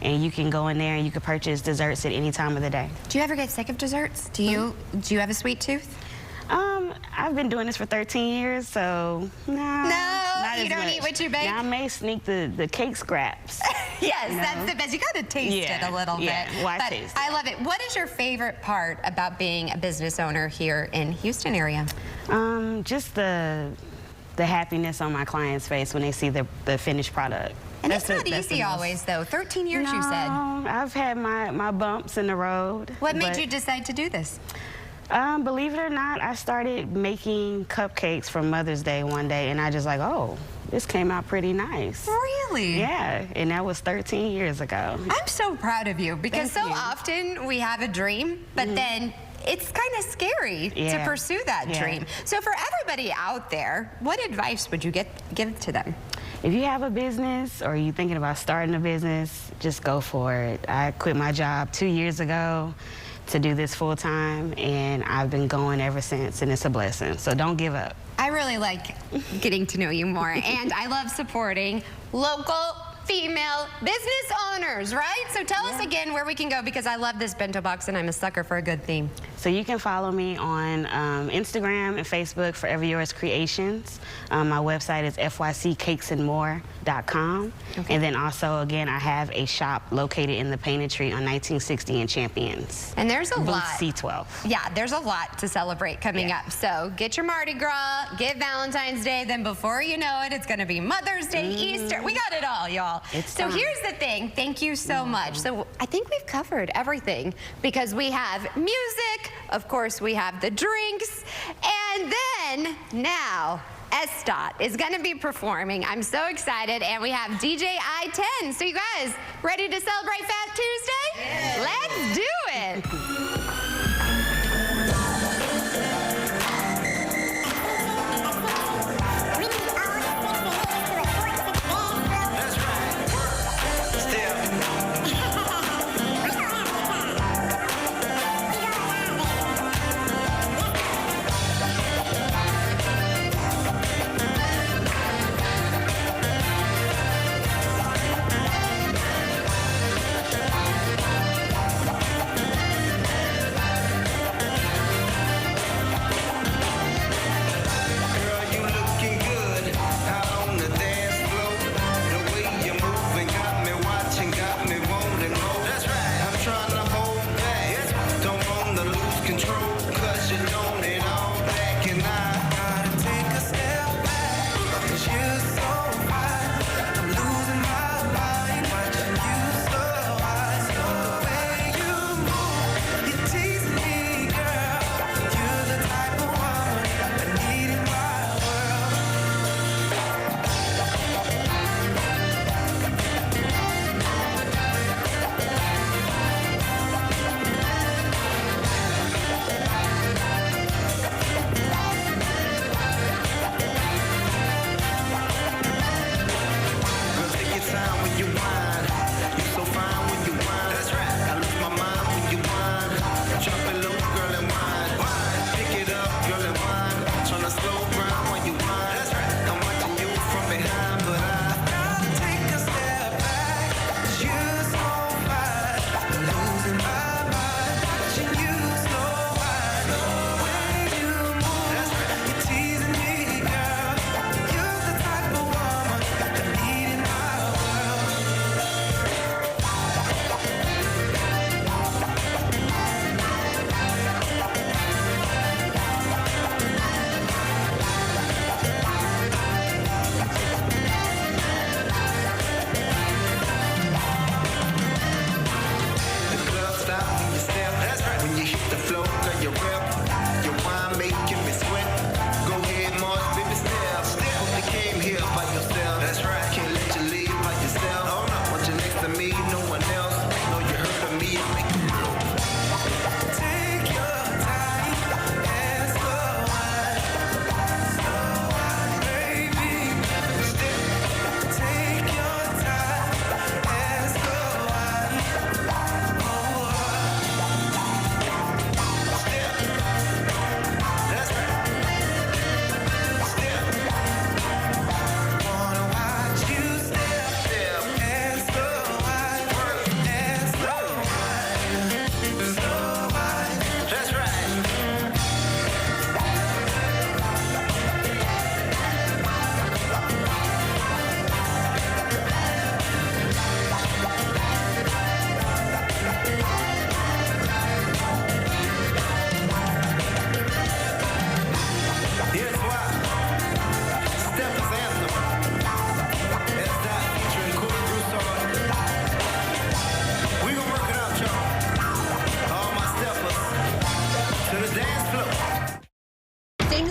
And you can go in there and you can purchase desserts at any time of the day. Do you ever get sick of desserts? Do you have a sweet tooth? I've been doing this for 13 years, so no, not you as don't much. eat what you bake? Now, I may sneak the cake scraps. Yes, that's the best. You gotta taste it a little bit. Well, I but taste I love it. What is your favorite part about being a business owner here in Houston area? Just the happiness on my client's face when they see the finished product. And it's not easy always, though. 13 years, you said. I've had my bumps in the road. What made you decide to do this? Believe it or not, I started making cupcakes for Mother's Day one day, and I just like, oh, this came out pretty nice. Really? Yeah, and that was 13 years ago. I'm so proud of you because Thank you. often we have a dream, but then it's kind of scary to pursue that dream. So for everybody out there, what advice would you give to them? If you have a business or you're thinking about starting a business, just go for it. I quit my job 2 years ago to do this full time, and I've been going ever since, and it's a blessing. So don't give up. I really like getting to know you more, and I love supporting local female business owners, right? So tell us again where we can go, because I love this bento box and I'm a sucker for a good theme. So you can follow me on Instagram and Facebook, Forever Yours Creations. My website is fyccakesandmore.com. And then also, again, I have a shop located in the Painted Tree on 1960 and Champions. And there's a Booth lot. C12. Yeah, there's a lot to celebrate coming up. So get your Mardi Gras, get Valentine's Day, then before you know it, it's gonna be Mother's Day, Easter. We got it all, y'all. So here's the thing. Thank you so much. So I think we've covered everything, because we have music, of course we have the drinks, and then now Estot is going to be performing. I'm so excited, and we have DJ I-10. So you guys, ready to celebrate Fat Tuesday? Yeah. Let's do it.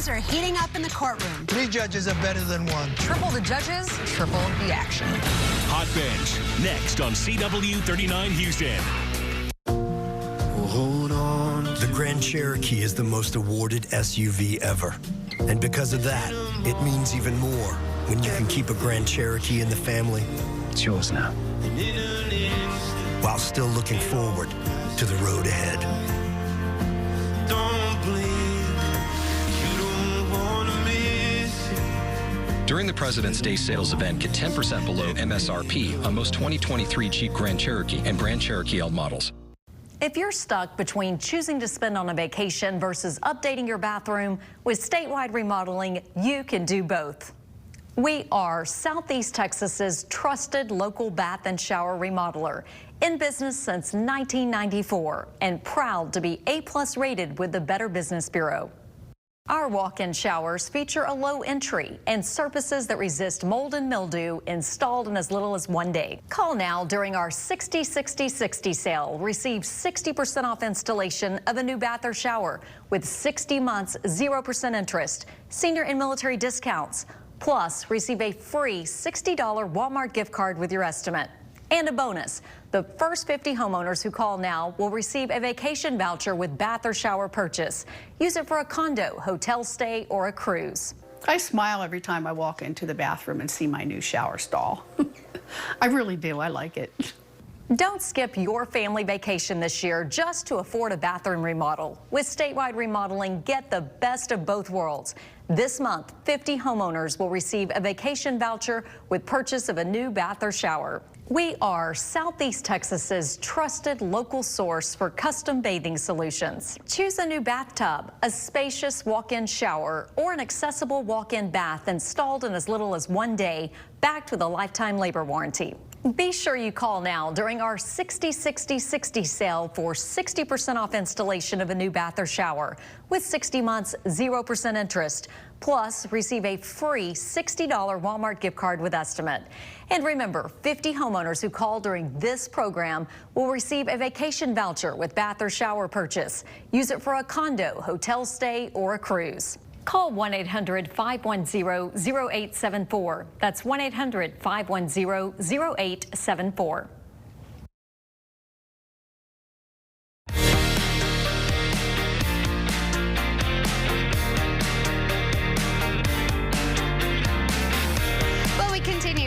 Things are heating up in the courtroom. 3 judges are better than 1. Triple the judges, triple the action. Hot Bench, next on CW 39 Houston. Hold on. The Grand Cherokee is the most awarded SUV ever. And because of that, it means even more when you can keep a Grand Cherokee in the family. It's yours now. While still looking forward to the road ahead. During the President's Day sales event, get 10% below MSRP on most 2023 Jeep Grand Cherokee and Grand Cherokee L models. If you're stuck between choosing to spend on a vacation versus updating your bathroom, with statewide remodeling, you can do both. We are Southeast Texas's trusted local bath and shower remodeler, in business since 1994 and proud to be A+ rated with the Better Business Bureau. Our walk-in showers feature a low entry and surfaces that resist mold and mildew, installed in as little as 1 day. Call now during our 60-60-60 sale. Receive 60% off installation of a new bath or shower with 60 months, 0% interest, senior and military discounts. Plus, receive a free $60 Walmart gift card with your estimate. And a bonus, the first 50 homeowners who call now will receive a vacation voucher with bath or shower purchase. Use it for a condo, hotel stay, or a cruise. I smile every time I walk into the bathroom and see my new shower stall. I really do, I like it. Don't skip your family vacation this year just to afford a bathroom remodel. With statewide remodeling, get the best of both worlds. This month, 50 homeowners will receive a vacation voucher with purchase of a new bath or shower. We are Southeast Texas's trusted local source for custom bathing solutions. Choose a new bathtub, a spacious walk-in shower, or an accessible walk-in bath installed in as little as 1 day, backed with a lifetime labor warranty. Be sure you call now during our 60-60-60 sale for 60% off installation of a new bath or shower with 60 months, 0% interest. Plus, receive a free $60 Walmart gift card with estimate. And remember, 50 homeowners who call during this program will receive a vacation voucher with bath or shower purchase. Use it for a condo, hotel stay, or a cruise. Call 1-800-510-0874. That's 1-800-510-0874.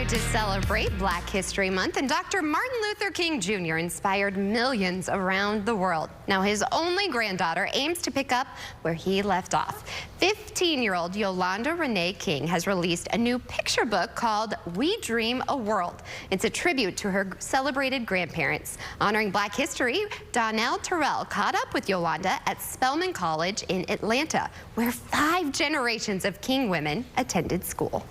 To celebrate Black History Month, and Dr. Martin Luther King Jr. inspired millions around the world. Now his only granddaughter aims to pick up where he left off. 15-year-old Yolanda Renee King has released a new picture book called We Dream a World. It's a tribute to her celebrated grandparents. Honoring Black history, Donnell Terrell caught up with Yolanda at Spelman College in Atlanta, where 5 generations of King women attended school.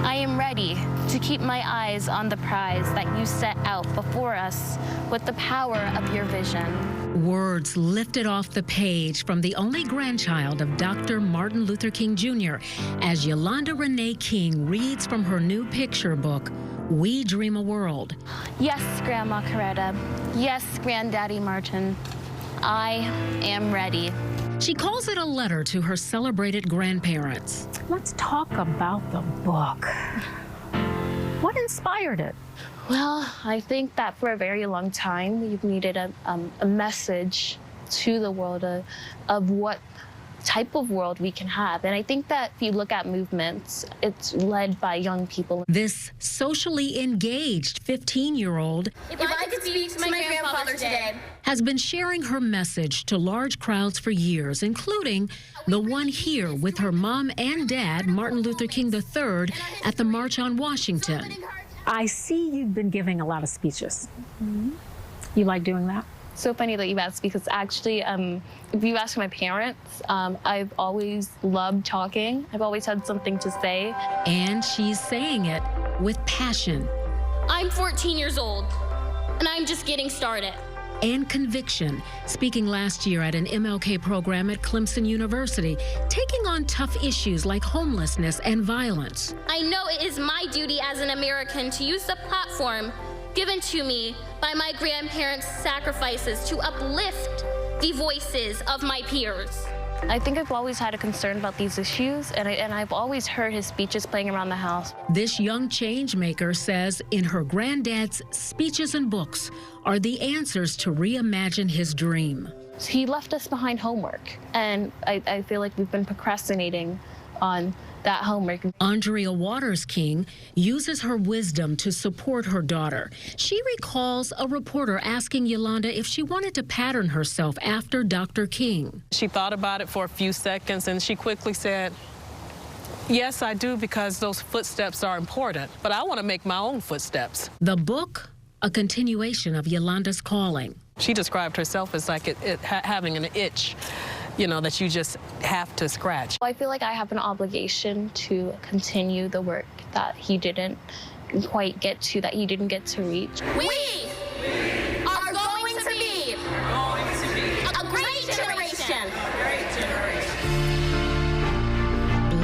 I am ready to keep my eyes on the prize that you set out before us with the power of your vision. Words lifted off the page from the only grandchild of Dr. Martin Luther King Jr. as Yolanda Renee King reads from her new picture book, We Dream a World. Yes, Grandma Coretta. Yes, Granddaddy Martin. I am ready. She calls it a letter to her celebrated grandparents. Let's talk about the book. What inspired it? Well, I think that for a very long time, we've needed a message to the world of what type of world we can have. And I think that if you look at movements, it's led by young people. This socially engaged 15-year-old If I could speak to my grandfather today, has been sharing her message to large crowds for years, including the one here with her mom and dad, Martin Luther King III, at the March on Washington. I see you've been giving a lot of speeches. You like doing that? So funny that you asked, because actually, if you ask my parents, I've always loved talking. I've always had something to say. And she's saying it with passion. I'm 14 years old, and I'm just getting started. And conviction, speaking last year at an MLK program at Clemson University, taking on tough issues like homelessness and violence. I know it is my duty as an American to use the platform given to me by my grandparents' sacrifices to uplift the voices of my peers. I think I've always had a concern about these issues, and I've always heard his speeches playing around the house. This young change maker says in her granddad's speeches and books are the answers to reimagine his dream. So he left us behind homework, and I feel like we've been procrastinating on that homework. Andrea Waters King uses her wisdom to support her daughter. She recalls a reporter asking Yolanda if she wanted to pattern herself after Dr. King. She thought about it for a few seconds and she quickly said, yes, I do, because those footsteps are important, but I want to make my own footsteps. The book, a continuation of Yolanda's calling. She described herself as like having an itch, you know, that you just have to scratch. I feel like I have an obligation to continue the work that he didn't quite get to, that he didn't get to reach. We are going to be a great generation.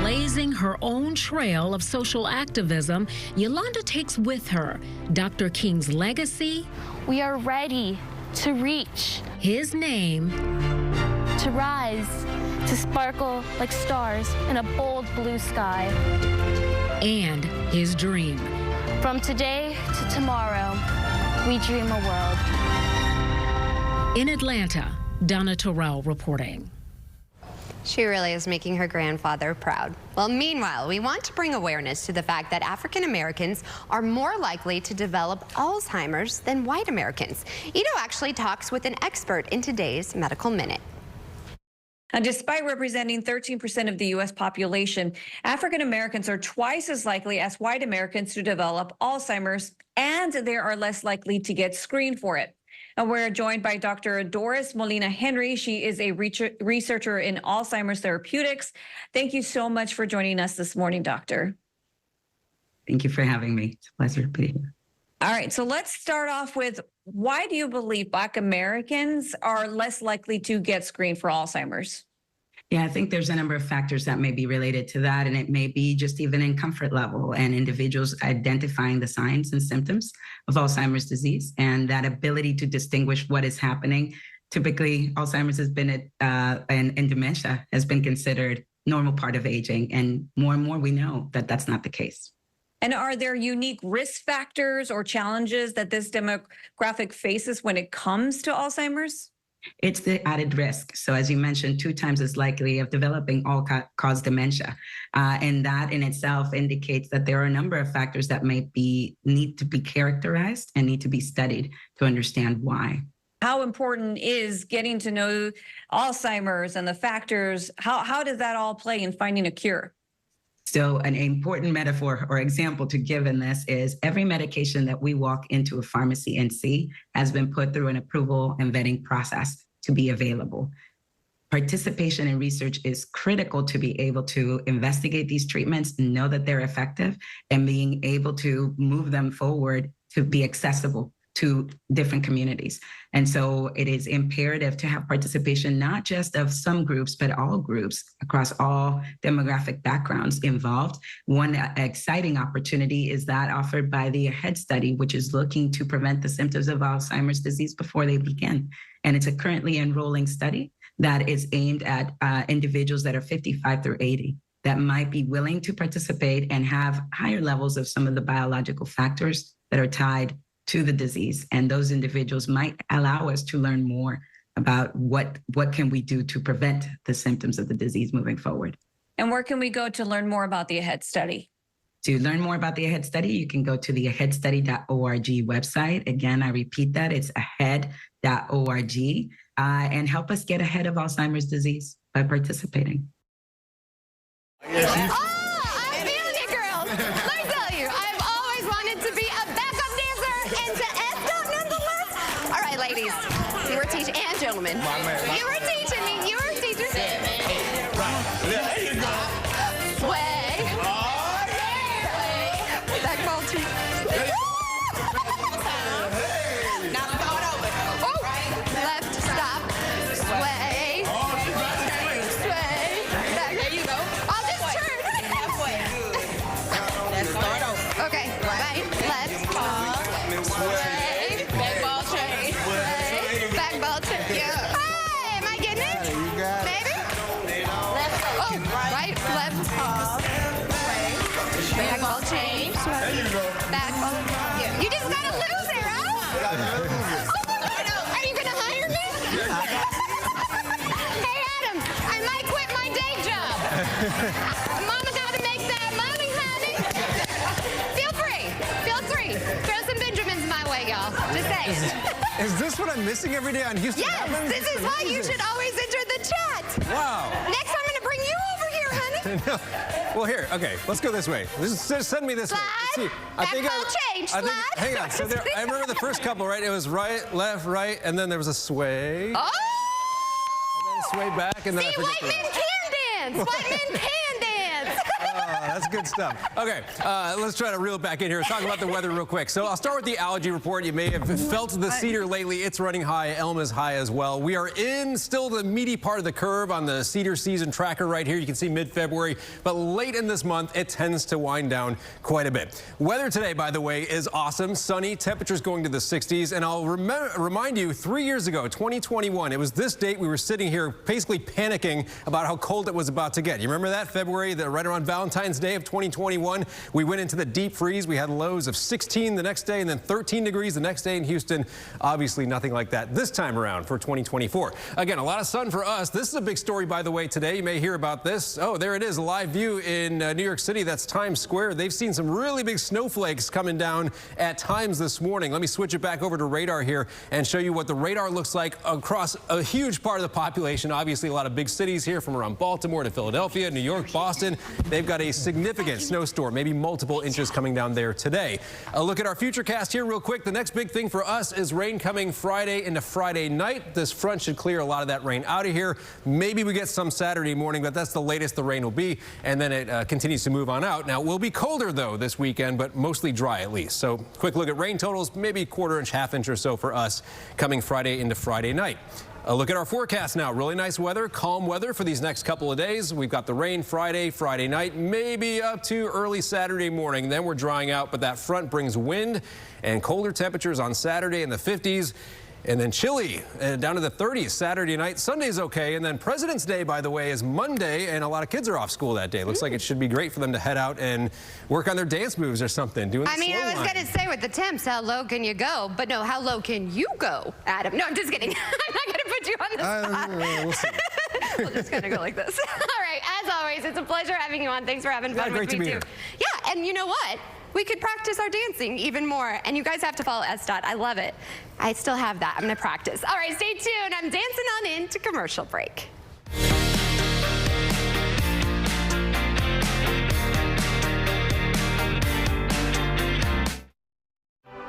Blazing her own trail of social activism, Yolanda takes with her Dr. King's legacy. We are ready to reach his name, to rise, to sparkle like stars in a bold blue sky. And his dream. From today to tomorrow, we dream a world. In Atlanta, Donna Terrell reporting. She really is making her grandfather proud. Well, meanwhile, we want to bring awareness to the fact that African Americans are more likely to develop Alzheimer's than white Americans. Ito actually talks with an expert in today's Medical Minute. And despite representing 13% of the U.S. population, African Americans are twice as likely as white Americans to develop Alzheimer's, and they are less likely to get screened for it. And we're joined by Dr. Doris Molina-Henry. She is a researcher in Alzheimer's therapeutics. Thank you so much for joining us this morning, doctor. Thank you for having me. It's a pleasure to be here. All right, so let's start off with, why do you believe Black Americans are less likely to get screened for Alzheimer's? Yeah, I think there's a number of factors that may be related to that, and it may be just even in comfort level and individuals identifying the signs and symptoms of Alzheimer's disease and that ability to distinguish what is happening. Typically, Alzheimer's has been, and dementia has been considered normal part of aging, and more we know that that's not the case. And are there unique risk factors or challenges that this demographic faces when it comes to Alzheimer's? It's the added risk. So as you mentioned, 2 times as likely of developing all-cause dementia. And that in itself indicates that there are a number of factors that need to be characterized and need to be studied to understand why. How important is getting to know Alzheimer's and the factors? How does that all play in finding a cure? So an important metaphor or example to give in this is every medication that we walk into a pharmacy and see has been put through an approval and vetting process to be available. Participation in research is critical to be able to investigate these treatments, know that they're effective, and being able to move them forward to be accessible to different communities. And so it is imperative to have participation, not just of some groups, but all groups across all demographic backgrounds involved. One exciting opportunity is that offered by the AHEAD study, which is looking to prevent the symptoms of Alzheimer's disease before they begin. And it's a currently enrolling study that is aimed at individuals that are 55 through 80 that might be willing to participate and have higher levels of some of the biological factors that are tied to the disease. And those individuals might allow us to learn more about what can we do to prevent the symptoms of the disease moving forward. And where can we go to learn more about the AHEAD study? To learn more about the AHEAD study, you can go to the aheadstudy.org website. Again, I repeat that, it's ahead.org, and help us get ahead of Alzheimer's disease by participating. Ladies, you were teaching, and gentlemen, you were teaching me, you were teaching me. There you go. Sway. Oh, yeah. Sway. Back ball two. Now throw it over. Oh, left, stop. Sway. Sway. Back. There you go. I'll just turn. Halfway. Let's start over. Okay, right, left, sway. Back ball change. Back ball change. Yeah. Hey, am I getting it? Maybe? Right, flip. Back ball change. There you go. Back ball. You just gotta lose it, right? Are you gonna hire me? Hey, Adam, I might quit my day job. Mama gotta make that money, honey. Feel free. Throw some Benjamins my way, y'all. Just saying. Is this what I'm missing every day on Houston Yes, Happens? this is why you should always enter the chat. Wow. Next, I'm gonna bring you over here, honey. Well, here, okay, let's go this way. Just send me this way. Let's see. Change. Hang on. So there, I remember the first couple, right? It was right, left, right, and then there was a sway. Oh! And then a sway back, and then I See, forget white men can dance. White men can dance. That's good stuff. Okay, let's try to reel it back in here. Talk about the weather real quick. So I'll start with the allergy report. You may have felt the cedar lately. It's running high. Elm is high as well. We are in still the meaty part of the curve on the cedar season tracker right here. You can see mid-February, but late in this month, it tends to wind down quite a bit. Weather today, by the way, is awesome. Sunny, temperatures going to the 60s. And I'll remind you, 3 years ago, 2021, it was this date we were sitting here basically panicking about how cold it was about to get. You remember that? February, right around Valentine's Day of 2021, we went into the deep freeze. We had lows of 16 the next day and then 13 degrees the next day in Houston. Obviously nothing like that this time around for 2024. Again, a lot of sun for us. This is a big story, by the way, today. You may hear about this. Oh, there it is, a live view in New York City. That's Times Square. They've seen some really big snowflakes coming down at times this morning. Let me switch it back over to radar here and show you what the radar looks like across a huge part of the population. Obviously, a lot of big cities here from around Baltimore to Philadelphia, New York, Boston. They've got a significant snowstorm, maybe multiple inches coming down there today. A look at our futurecast here real quick. The next big thing for us is rain coming Friday into Friday night. This front should clear a lot of that rain out of here. Maybe we get some Saturday morning, but that's the latest the rain will be, and then it continues to move on out. Now, it will be colder, though, this weekend, but mostly dry at least. So quick look at rain totals, maybe quarter inch, half inch or so for us coming Friday into Friday night. A look at our forecast now. Really nice weather, calm weather for these next couple of days. We've got the rain Friday night, maybe up to early Saturday morning. Then we're drying out, but that front brings wind and colder temperatures on Saturday in the 50s. And then chilly down to the 30s Saturday night. Sunday's okay. And then President's Day, by the way, is Monday, and a lot of kids are off school that day. Looks like it should be great for them to head out and work on their dance moves or something. I was going to say with the temps, how low can you go? But no, how low can you go, Adam? No, I'm just kidding. I'm not going to put you on the spot. We'll see. We'll just kind of go like this. All right, as always, it's a pleasure having you on. Thanks for having fun with me, too. Here. Yeah, and you know what? We could practice our dancing even more. And you guys have to follow SDOT. I love it. I still have that. I'm going to practice. All right, stay tuned. I'm dancing on into commercial break.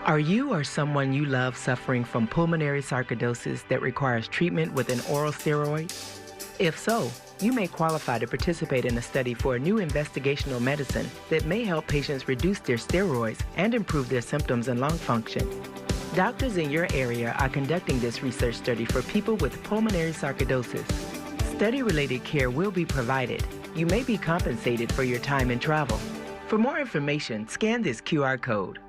Are you or someone you love suffering from pulmonary sarcoidosis that requires treatment with an oral steroid? If so, you may qualify to participate in a study for a new investigational medicine that may help patients reduce their steroids and improve their symptoms and lung function. Doctors in your area are conducting this research study for people with pulmonary sarcoidosis. Study-related care will be provided. You may be compensated for your time and travel. For more information, scan this QR code.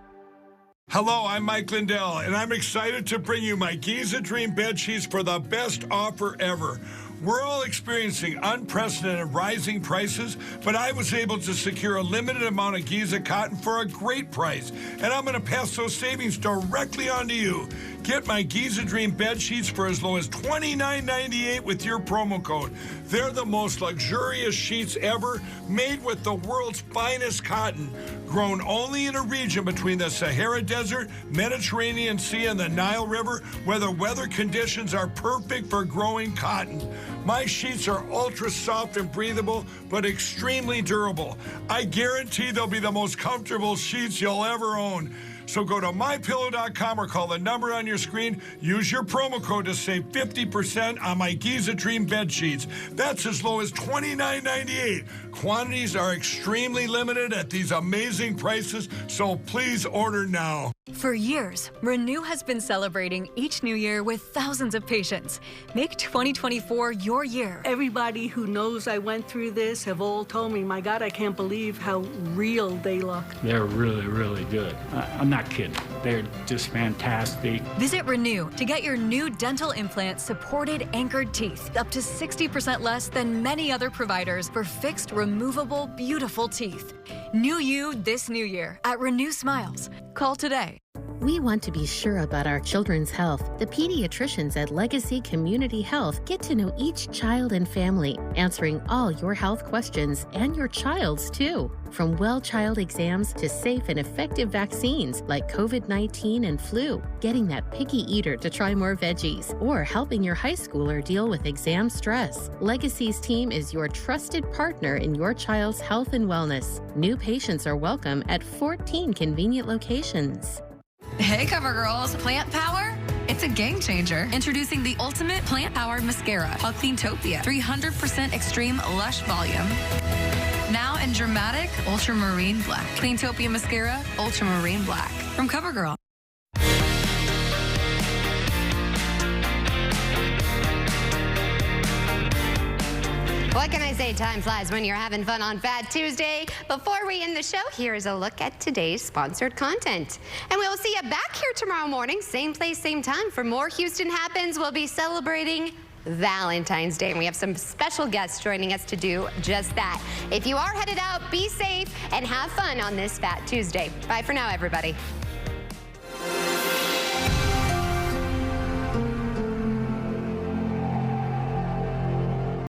Hello, I'm Mike Lindell, and I'm excited to bring you my Giza Dream bed sheets for the best offer ever. We're all experiencing unprecedented rising prices, but I was able to secure a limited amount of Giza cotton for a great price, and I'm going to pass those savings directly on to you. Get my Giza Dream bed sheets for as low as $29.98 with your promo code. They're the most luxurious sheets ever, made with the world's finest cotton, grown only in a region between the Sahara Desert, Mediterranean Sea, and the Nile River, where the weather conditions are perfect for growing cotton. My sheets are ultra soft and breathable, but extremely durable. I guarantee they'll be the most comfortable sheets you'll ever own. So go to MyPillow.com or call the number on your screen. Use your promo code to save 50% on my Giza Dream bed sheets. That's as low as $29.98. Quantities are extremely limited at these amazing prices, so please order now. For years, Renew has been celebrating each new year with thousands of patients. Make 2024 your year. Everybody who knows I went through this have all told me, my God, I can't believe how real they look. They're really, really good. I'm not kidding. They're just fantastic. Visit Renew to get your new dental implant supported anchored teeth, up to 60% less than many other providers for fixed, removable, beautiful teeth. New you this new year at Renew Smiles. Call today. We want to be sure about our children's health. The pediatricians at Legacy Community Health get to know each child and family, answering all your health questions and your child's too. From well child exams to safe and effective vaccines like COVID-19 and flu, getting that picky eater to try more veggies, or helping your high schooler deal with exam stress. Legacy's team is your trusted partner in your child's health and wellness. New patients are welcome at 14 convenient locations. Hey, CoverGirls, plant power? It's a game changer. Introducing the ultimate plant-powered mascara called Cleantopia. 300% extreme lush volume. Now in dramatic ultramarine black. Cleantopia mascara, ultramarine black. From CoverGirl. What can I say? Time flies when you're having fun on Fat Tuesday. Before we end the show, here's a look at today's sponsored content. And we will see you back here tomorrow morning, same place, same time, for more Houston Happens. We'll be celebrating Valentine's Day, and we have some special guests joining us to do just that. If you are headed out, be safe and have fun on this Fat Tuesday. Bye for now, everybody.